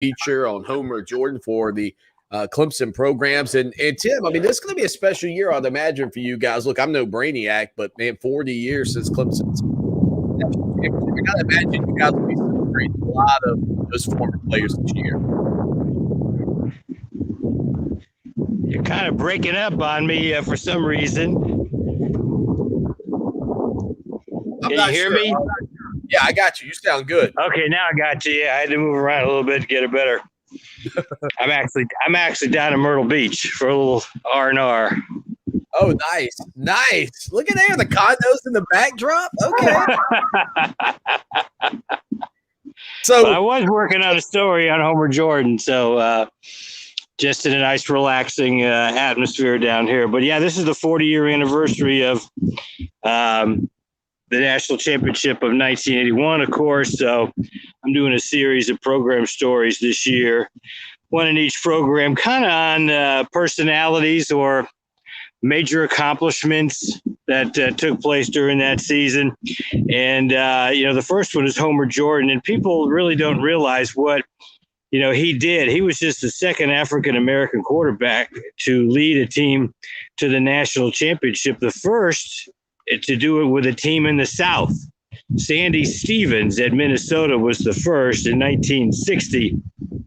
feature on Homer Jordan for the Clemson programs. And Tim, I mean, this is going to be a special year, I'd imagine, for you guys. Look, I'm no brainiac, but man, 40 years since Clemson's national championship. I got to imagine you guys will be celebrating a lot of those former players this year. You're kind of breaking up on me for some reason. Can you hear me? Yeah, I got you. You sound good. Okay, now I got you. Yeah, I had to move around a little bit to get it better. I'm actually down in Myrtle Beach for a little R&R. Oh, nice. Look at there, the condos in the backdrop. Okay. So I was working on a story on Homer Jordan, so just in a nice, relaxing atmosphere down here. But yeah, this is the 40-year anniversary of the national championship of 1981, of course. So I'm doing a series of program stories this year, one in each program, kind of on personalities or major accomplishments that took place during that season. And, the first one is Homer Jordan. And people really don't realize what, he did. He was just the second African-American quarterback to lead a team to the national championship. The first to do it with a team in the South. Sandy Stevens at Minnesota was the first in 1960,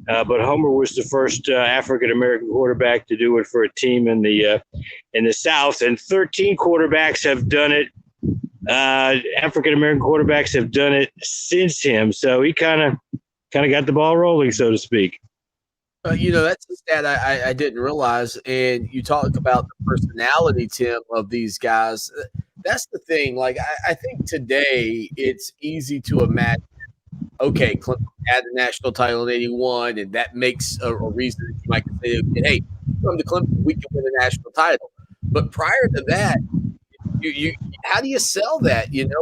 but Homer was the first African-American quarterback to do it for a team in the South, and 13 quarterbacks have done it. African-American quarterbacks have done it since him, so he kind of got the ball rolling, so to speak. That's a stat I didn't realize. And you talk about the personality, Tim, of these guys. That's the thing. Like, I think today it's easy to imagine, okay, Clemson had the national title in 81, and that makes a reason that you might say, hey, come to Clemson, we can win a national title. But prior to that, you how do you sell that, And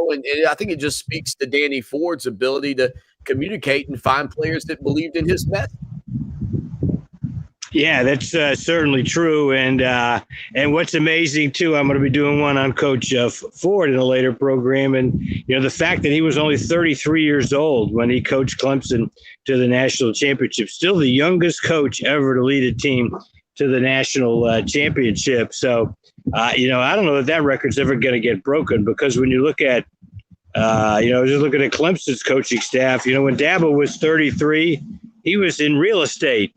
I think it just speaks to Danny Ford's ability to communicate and find players that believed in his message. Yeah, that's certainly true. And what's amazing, too, I'm going to be doing one on Coach Ford in a later program. And, the fact that he was only 33 years old when he coached Clemson to the national championship, still the youngest coach ever to lead a team to the national championship. So, I don't know if that record's ever going to get broken, because when you look at, just looking at Clemson's coaching staff, when Dabo was 33, he was in real estate.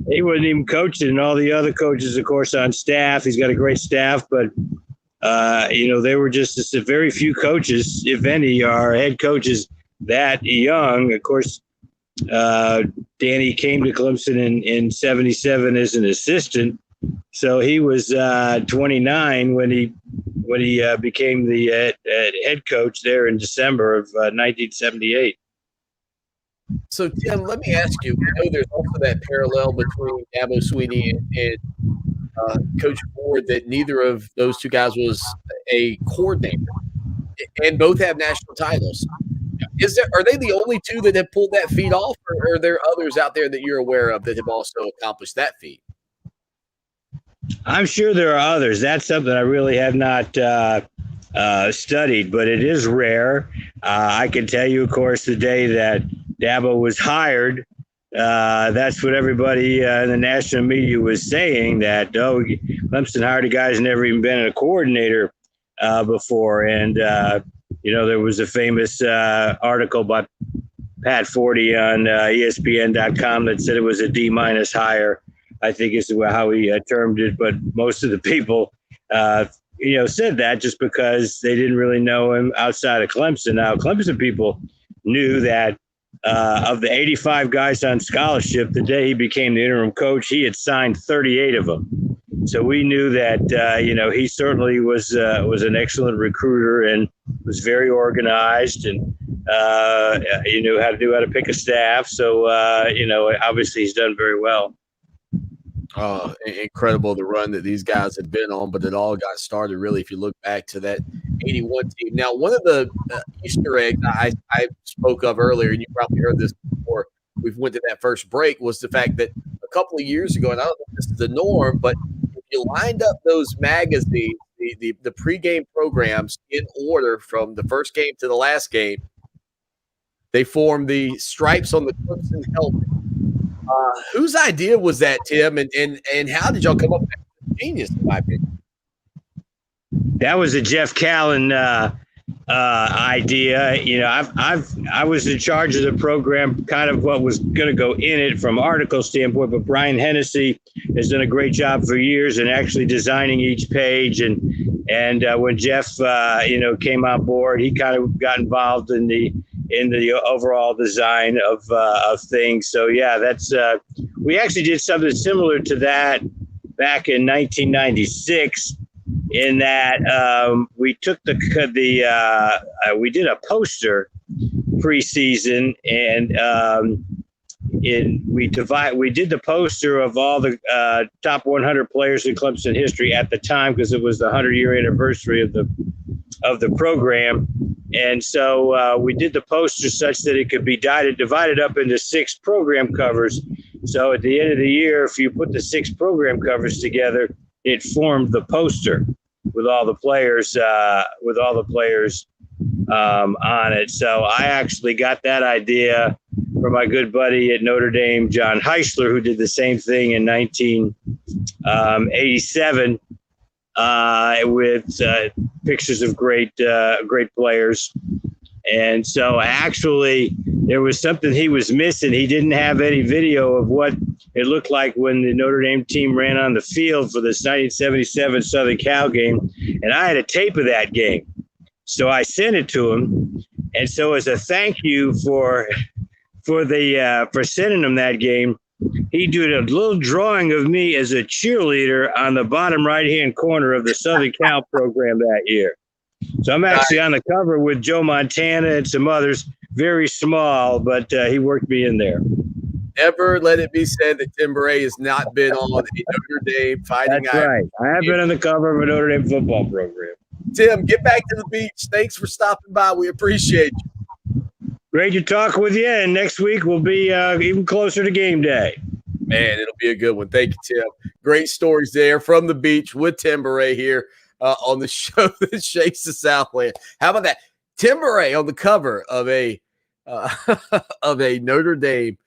He wasn't even coaching, and all the other coaches, of course, on staff. He's got a great staff, but they were just very few coaches, if any, are head coaches that young. Of course, Danny came to Clemson in 77 as an assistant, so he was 29 when he became the head coach there in December of 1978. So, Tim, let me ask you, there's also that parallel between Dabo Swinney and Coach Ford, that neither of those two guys was a coordinator, and both have national titles. Are they the only two that have pulled that feat off, or are there others out there that you're aware of that have also accomplished that feat? I'm sure there are others. That's something I really have not studied, but it is rare. I can tell you, of course, the day that Dabo was hired, that's what everybody in the national media was saying, that, Clemson hired a guy who's never even been a coordinator before. And, there was a famous article by Pat Forty on ESPN.com that said it was a D- hire, I think is how he termed it. But most of the people, said that just because they didn't really know him outside of Clemson. Now, Clemson people knew that of the 85 guys on scholarship, the day he became the interim coach, he had signed 38 of them. So we knew that, he certainly was an excellent recruiter and was very organized, and he knew how to pick a staff. So, obviously he's done very well. Incredible the run that these guys have been on, but it all got started, really, if you look back to that 81 team. Now, one of the Easter eggs I spoke of earlier, and you probably heard this before we went to that first break, was the fact that a couple of years ago, and I don't know if this is the norm, but if you lined up those magazines, the pregame programs in order from the first game to the last game, They formed the stripes on the Clemson helmet. Whose idea was that, Tim? And how did y'all come up with that? Genius, in my opinion. That was a Jeff Callan idea. You know, I was in charge of the program, kind of what was going to go in it from article standpoint. But Brian Hennessy has done a great job for years in actually designing each page. And when Jeff came on board, he kind of got involved in the overall design of things. So yeah, that's we actually did something similar to that back in 1996. In that we took we did a poster preseason, and we did the poster of all the top 100 players in Clemson history at the time, because it was the 100-year anniversary of the program. And so we did the poster such that it could be divided up into 6 program covers. So at the end of the year, if you put the 6 program covers together, it formed the poster with all the players on it. So I actually got that idea from my good buddy at Notre Dame, John Heisler, who did the same thing in 1987 with pictures of great players. And so actually there was something he was missing. He didn't have any video of what it looked like when the Notre Dame team ran on the field for this 1977 Southern Cal game. And I had a tape of that game. So I sent it to him. And so as a thank you for sending him that game, he did a little drawing of me as a cheerleader on the bottom right-hand corner of the Southern Cal program that year. So I'm actually on the cover with Joe Montana and some others, very small, but he worked me in there. Never let it be said that Tim Bourret has not been on a Notre Dame Fighting That's right. I have been on the cover of a Notre Dame football program. Tim, get back to the beach. Thanks for stopping by. We appreciate you. Great to talk with you, and next week we'll be even closer to game day. Man, it'll be a good one. Thank you, Tim. Great stories there from the beach with Tim Bourret here on the show that shakes the Southland. How about that? Tim Bourret on the cover of a Notre Dame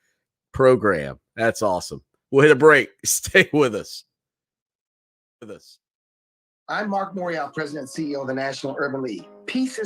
program. That's awesome. We'll hit a break. Stay with us. I'm Mark Morial, President and CEO of the National Urban League. Peace is